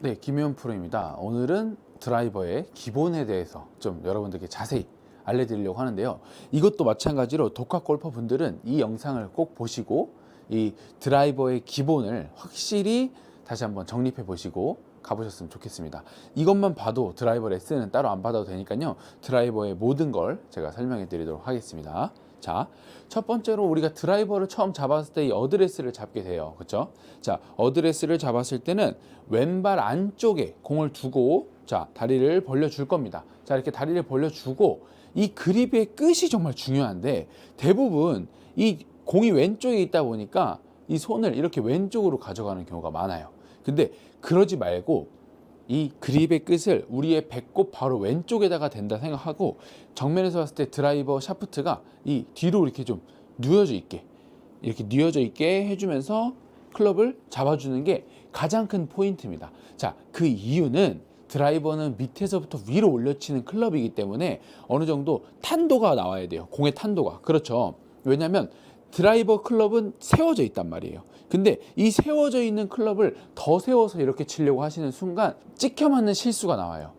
네, 김혜원 프로입니다. 오늘은 드라이버의 기본에 대해서 좀 여러분들께 자세히 알려드리려고 하는데요. 이것도 마찬가지로 독학 골퍼 분들은 이 영상을 꼭 보시고 이 드라이버의 기본을 확실히 다시 한번 정립해 보시고 가보셨으면 좋겠습니다. 이것만 봐도 드라이버 레슨은 따로 안 받아도 되니까요. 드라이버의 모든 걸 제가 설명해 드리도록 하겠습니다. 자, 첫 번째로 우리가 드라이버를 처음 잡았을 때 이 어드레스를 잡게 돼요. 그렇죠? 자, 어드레스를 잡았을 때는 왼발 안쪽에 공을 두고 자, 다리를 벌려 줄 겁니다. 자, 이렇게 다리를 벌려 주고 이 그립의 끝이 정말 중요한데 대부분 이 공이 왼쪽에 있다 보니까 이 손을 이렇게 왼쪽으로 가져가는 경우가 많아요. 근데 그러지 말고 이 그립의 끝을 우리의 배꼽 바로 왼쪽에다가 댄다 생각하고 정면에서 봤을 때 드라이버 샤프트가 이 뒤로 이렇게 좀 누워져 있게 이렇게 누워져 있게 해주면서 클럽을 잡아주는 게 가장 큰 포인트입니다. 자, 그 이유는 드라이버는 밑에서부터 위로 올려치는 클럽이기 때문에 어느 정도 탄도가 나와야 돼요. 공의 탄도가. 그렇죠. 왜냐하면 드라이버 클럽은 세워져 있단 말이에요. 근데 이 세워져 있는 클럽을 더 세워서 이렇게 치려고 하시는 순간 찍혀 맞는 실수가 나와요.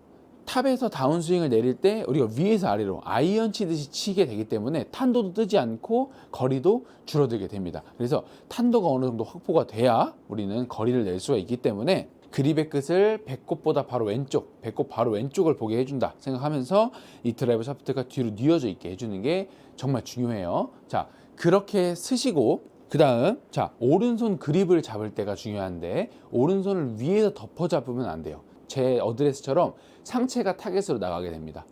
탑에서 다운스윙을 내릴 때 우리가 위에서 아래로 아이언 치듯이 치게 되기 때문에 탄도도 뜨지 않고 거리도 줄어들게 됩니다. 그래서 탄도가 어느 정도 확보가 돼야 우리는 거리를 낼 수가 있기 때문에 그립의 끝을 배꼽보다 바로 왼쪽, 배꼽 바로 왼쪽을 보게 해준다 생각하면서 이 드라이버 샤프트가 뒤로 뉘어져 있게 해주는 게 정말 중요해요. 자, 그렇게 쓰시고 그 다음 자, 오른손 그립을 잡을 때가 중요한데 오른손을 위에서 덮어 잡으면 안 돼요. 제 어드레스처럼 상체가 타겟으로 나가게 됩니다.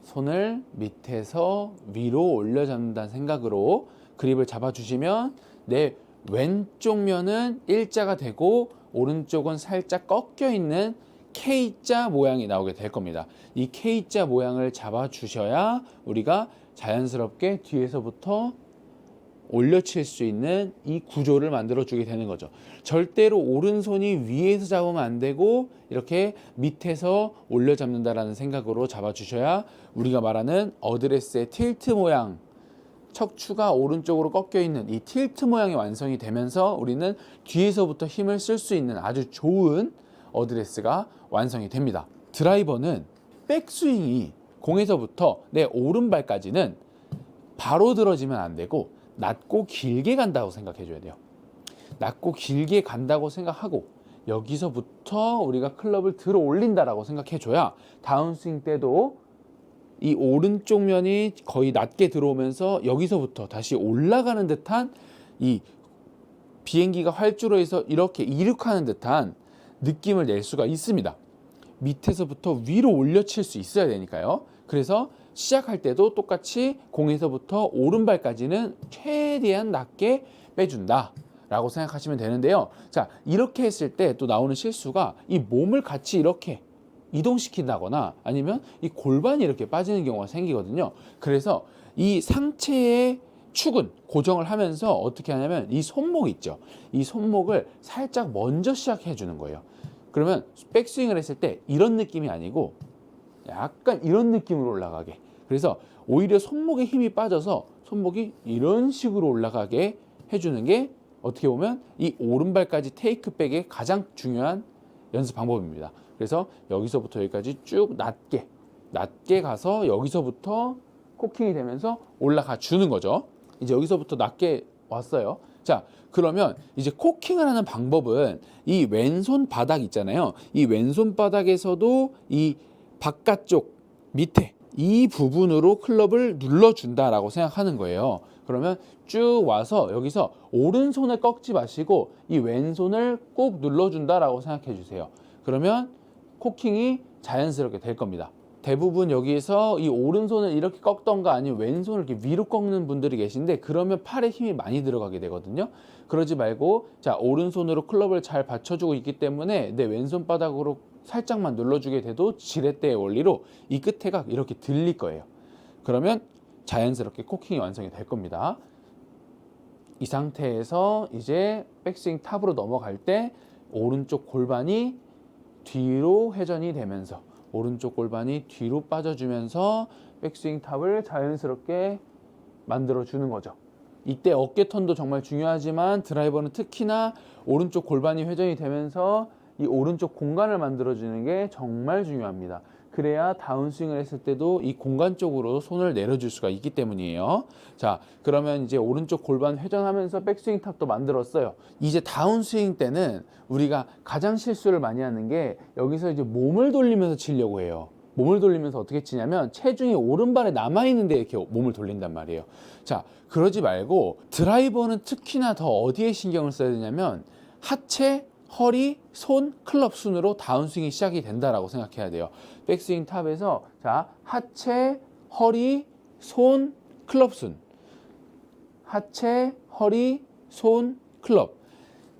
손을 밑에서 위로 올려 잡는다는 생각으로 그립을 잡아주시면 내 왼쪽 면은 일자가 되고 오른쪽은 살짝 꺾여 있는 K자 모양이 나오게 될 겁니다. 이 K자 모양을 잡아주셔야 우리가 자연스럽게 뒤에서부터 올려칠 수 있는 이 구조를 만들어 주게 되는 거죠. 절대로 오른손이 위에서 잡으면 안 되고 이렇게 밑에서 올려 잡는다라는 생각으로 잡아 주셔야 우리가 말하는 어드레스의 틸트 모양, 척추가 오른쪽으로 꺾여 있는 이 틸트 모양이 완성이 되면서 우리는 뒤에서부터 힘을 쓸 수 있는 아주 좋은 어드레스가 완성이 됩니다. 드라이버는 백스윙이 공에서부터 내 오른발까지는 바로 들어지면 안 되고 낮고 길게 간다고 생각해 줘야 돼요. 낮고 길게 간다고 생각하고 여기서부터 우리가 클럽을 들어 올린다라고 생각해 줘야 다운스윙 때도 이 오른쪽 면이 거의 낮게 들어오면서 여기서부터 다시 올라가는 듯한 이 비행기가 활주로 해서 이렇게 이륙하는 듯한 느낌을 낼 수가 있습니다. 밑에서부터 위로 올려칠 수 있어야 되니까요. 그래서 시작할 때도 똑같이 공에서부터 오른발까지는 최대한 낮게 빼준다 라고 생각하시면 되는데요. 자, 이렇게 했을 때 또 나오는 실수가 이 몸을 같이 이렇게 이동시킨다거나 아니면 이 골반이 이렇게 빠지는 경우가 생기거든요. 그래서 이 상체의 축은 고정을 하면서 어떻게 하냐면 이 손목 있죠. 이 손목을 살짝 먼저 시작해 주는 거예요. 그러면 백스윙을 했을 때 이런 느낌이 아니고 약간 이런 느낌으로 올라가게. 그래서 오히려 손목에 힘이 빠져서 손목이 이런 식으로 올라가게 해주는 게 어떻게 보면 이 오른발까지 테이크백의 가장 중요한 연습 방법입니다. 그래서 여기서부터 여기까지 쭉 낮게 가서 여기서부터 코킹이 되면서 올라가 주는 거죠. 이제 여기서부터 낮게 왔어요. 자, 그러면 이제 코킹을 하는 방법은 이 왼손 바닥 있잖아요. 이 왼손 바닥에서도 이 바깥쪽 밑에 이 부분으로 클럽을 눌러준다라고 생각하는 거예요. 그러면 쭉 와서 여기서 오른손을 꺾지 마시고 이 왼손을 꼭 눌러준다라고 생각해 주세요. 그러면 코킹이 자연스럽게 될 겁니다. 대부분 여기에서 이 오른손을 이렇게 꺾던가 아니면 왼손을 이렇게 위로 꺾는 분들이 계신데 그러면 팔에 힘이 많이 들어가게 되거든요. 그러지 말고 자, 오른손으로 클럽을 잘 받쳐주고 있기 때문에 내 왼손 바닥으로 살짝만 눌러주게 돼도 지렛대의 원리로 이 끝에가 이렇게 들릴 거예요. 그러면 자연스럽게 코킹이 완성이 될 겁니다. 이 상태에서 이제 백스윙 탑으로 넘어갈 때 오른쪽 골반이 뒤로 회전이 되면서 오른쪽 골반이 뒤로 빠져주면서 백스윙 탑을 자연스럽게 만들어주는 거죠. 이때 어깨 턴도 정말 중요하지만 드라이버는 특히나 오른쪽 골반이 회전이 되면서 이 오른쪽 공간을 만들어주는 게 정말 중요합니다. 그래야 다운스윙을 했을 때도 이 공간 쪽으로 손을 내려줄 수가 있기 때문이에요. 자, 그러면 이제 오른쪽 골반 회전하면서 백스윙 탑도 만들었어요. 이제 다운스윙 때는 우리가 가장 실수를 많이 하는 게 여기서 이제 몸을 돌리면서 치려고 해요. 몸을 돌리면서 어떻게 치냐면 체중이 오른발에 남아있는데 이렇게 몸을 돌린단 말이에요. 자, 그러지 말고 드라이버는 특히나 더 어디에 신경을 써야 되냐면 하체, 허리, 손, 클럽 순으로 다운스윙이 시작이 된다라고 생각해야 돼요. 백스윙 탑에서 자, 하체, 허리, 손, 클럽 순. 하체, 허리, 손, 클럽.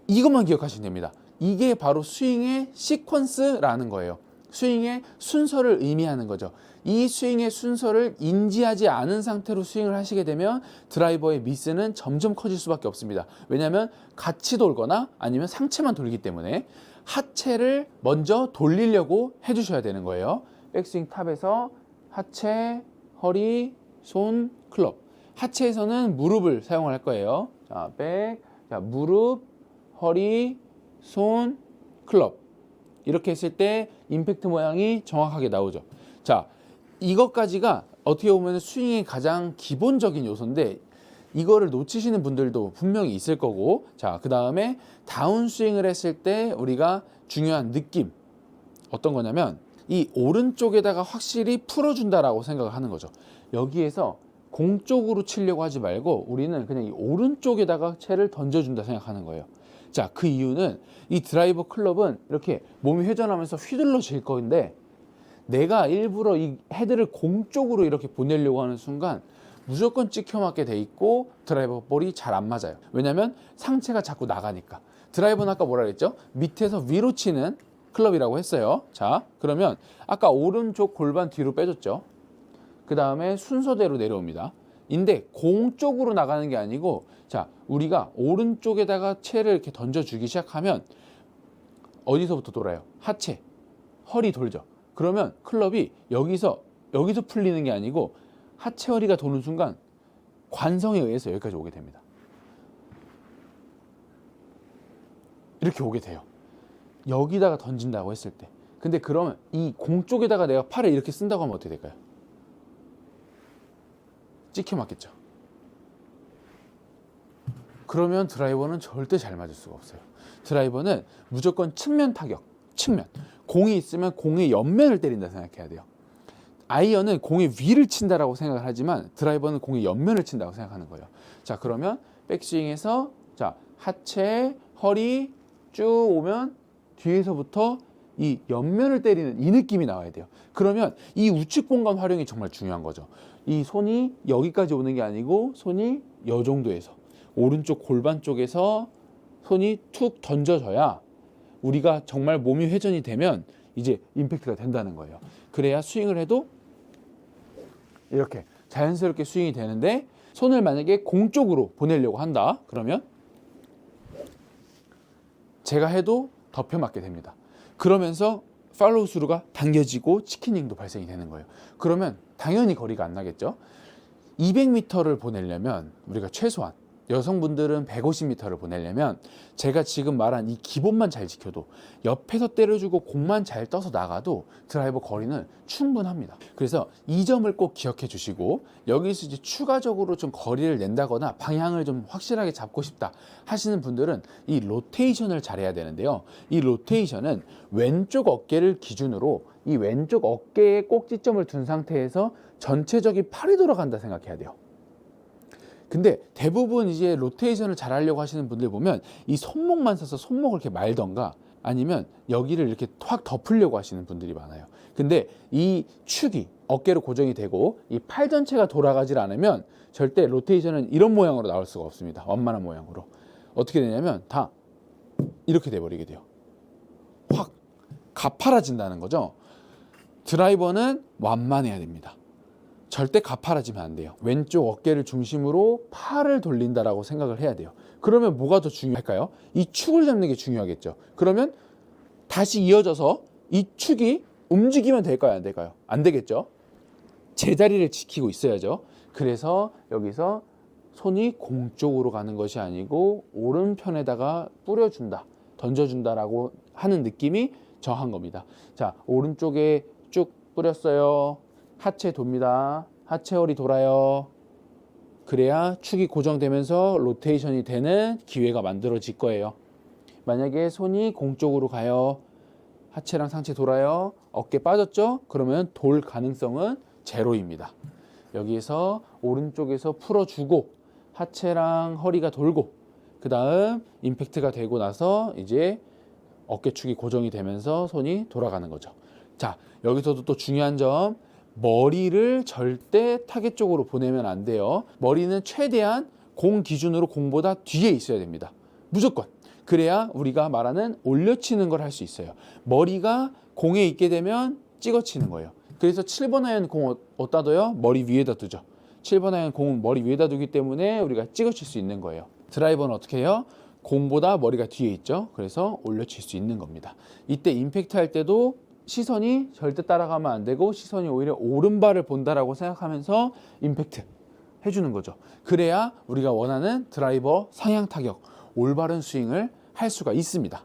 이것만 기억하시면 됩니다. 이게 바로 스윙의 시퀀스라는 거예요. 스윙의 순서를 의미하는 거죠. 이 스윙의 순서를 인지하지 않은 상태로 스윙을 하시게 되면 드라이버의 미스는 점점 커질 수밖에 없습니다. 왜냐하면 같이 돌거나 아니면 상체만 돌기 때문에 하체를 먼저 돌리려고 해주셔야 되는 거예요. 백스윙 탑에서 하체, 허리, 손, 클럽. 하체에서는 무릎을 사용할 거예요. 자, 백, 자, 무릎, 허리, 손, 클럽. 이렇게 했을 때 임팩트 모양이 정확하게 나오죠. 자, 이것까지가 어떻게 보면 스윙의 가장 기본적인 요소인데 이거를 놓치시는 분들도 분명히 있을 거고, 자, 그 다음에 다운스윙을 했을 때 우리가 중요한 느낌 어떤 거냐면 이 오른쪽에다가 확실히 풀어준다라고 생각을 하는 거죠. 여기에서 공 쪽으로 치려고 하지 말고 우리는 그냥 이 오른쪽에다가 채를 던져준다 생각하는 거예요. 자, 그 이유는 이 드라이버 클럽은 이렇게 몸이 회전하면서 휘둘러질 건데 내가 일부러 이 헤드를 공 쪽으로 이렇게 보내려고 하는 순간 무조건 찍혀 맞게 돼 있고 드라이버 볼이 잘 안 맞아요. 왜냐면 상체가 자꾸 나가니까. 드라이버는 아까 뭐라 그랬죠? 밑에서 위로 치는 클럽이라고 했어요. 자, 그러면 아까 오른쪽 골반 뒤로 빼줬죠. 그 다음에 순서대로 내려옵니다. 인데 공 쪽으로 나가는 게 아니고, 자, 우리가 오른쪽에다가 채를 이렇게 던져주기 시작하면 어디서부터 돌아요? 하체, 허리 돌죠. 그러면 클럽이 여기서 풀리는 게 아니고 하체, 허리가 도는 순간 관성에 의해서 여기까지 오게 됩니다. 이렇게 오게 돼요. 여기다가 던진다고 했을 때. 근데 그러면 이 공 쪽에다가 내가 팔을 이렇게 쓴다고 하면 어떻게 될까요? 찍혀 맞겠죠. 그러면 드라이버는 절대 잘 맞을 수가 없어요. 드라이버는 무조건 측면 타격, 측면. 공이 있으면 공의 옆면을 때린다 생각해야 돼요. 아이언은 공의 위를 친다라고 생각을 하지만 드라이버는 공의 옆면을 친다고 생각하는 거예요. 자, 그러면 백스윙에서 자, 하체, 허리 쭉 오면 뒤에서부터 이 옆면을 때리는 이 느낌이 나와야 돼요. 그러면 이 우측 공간 활용이 정말 중요한 거죠. 이 손이 여기까지 오는 게 아니고 손이 이 정도에서 오른쪽 골반 쪽에서 손이 툭 던져져야 우리가 정말 몸이 회전이 되면 이제 임팩트가 된다는 거예요. 그래야 스윙을 해도 이렇게 자연스럽게 스윙이 되는데, 손을 만약에 공 쪽으로 보내려고 한다 그러면 제가 해도 덮여 맞게 됩니다. 그러면서 팔로우 스루가 당겨지고 치킨닝도 발생이 되는 거예요. 그러면 당연히 거리가 안 나겠죠. 200m를 보내려면 우리가 최소한, 여성분들은 150m를 보내려면 제가 지금 말한 이 기본만 잘 지켜도, 옆에서 때려주고 공만 잘 떠서 나가도 드라이버 거리는 충분합니다. 그래서 이 점을 꼭 기억해 주시고, 여기서 이제 추가적으로 좀 거리를 낸다거나 방향을 좀 확실하게 잡고 싶다 하시는 분들은 이 로테이션을 잘해야 되는데요. 이 로테이션은 왼쪽 어깨를 기준으로 이 왼쪽 어깨에 꼭지점을 둔 상태에서 전체적인 팔이 돌아간다 생각해야 돼요. 근데 대부분 이제 로테이션을 잘 하려고 하시는 분들 보면 이 손목만 써서 손목을 이렇게 말던가 아니면 여기를 이렇게 확 덮으려고 하시는 분들이 많아요. 근데 이 축이 어깨로 고정이 되고 이 팔 전체가 돌아가질 않으면 절대 로테이션은 이런 모양으로 나올 수가 없습니다. 완만한 모양으로. 어떻게 되냐면 다 이렇게 돼버리게 돼요. 확 가파라진다는 거죠. 드라이버는 완만해야 됩니다. 절대 가파라지면 안 돼요. 왼쪽 어깨를 중심으로 팔을 돌린다라고 생각을 해야 돼요. 그러면 뭐가 더 중요할까요? 이 축을 잡는 게 중요하겠죠. 그러면 다시 이어져서 이 축이 움직이면 될까요? 안 될까요? 안 되겠죠. 제자리를 지키고 있어야죠. 그래서 여기서 손이 공 쪽으로 가는 것이 아니고 오른편에다가 뿌려준다. 던져준다라고 하는 느낌이 정한 겁니다. 자, 오른쪽에 쭉 뿌렸어요. 하체 돕니다. 하체 허리 돌아요. 그래야 축이 고정되면서 로테이션이 되는 기회가 만들어질 거예요. 만약에 손이 공 쪽으로 가요. 하체랑 상체 돌아요. 어깨 빠졌죠? 그러면 돌 가능성은 제로입니다. 여기에서 오른쪽에서 풀어주고 하체랑 허리가 돌고 그 다음 임팩트가 되고 나서 이제 어깨축이 고정이 되면서 손이 돌아가는 거죠. 자, 여기서도 또 중요한 점, 머리를 절대 타겟 쪽으로 보내면 안 돼요. 머리는 최대한 공 기준으로 공보다 뒤에 있어야 됩니다. 무조건. 그래야 우리가 말하는 올려치는 걸 할 수 있어요. 머리가 공에 있게 되면 찍어치는 거예요. 그래서 7번 아이언 공 어디다 둬요? 머리 위에다 두죠. 7번 아이언 공은 머리 위에다 두기 때문에 우리가 찍어칠 수 있는 거예요. 드라이버는 어떻게 해요? 공보다 머리가 뒤에 있죠. 그래서 올려칠 수 있는 겁니다. 이때 임팩트 할 때도 시선이 절대 따라가면 안 되고 시선이 오히려 오른발을 본다라고 생각하면서 임팩트 해주는 거죠. 그래야 우리가 원하는 드라이버 상향 타격, 올바른 스윙을 할 수가 있습니다.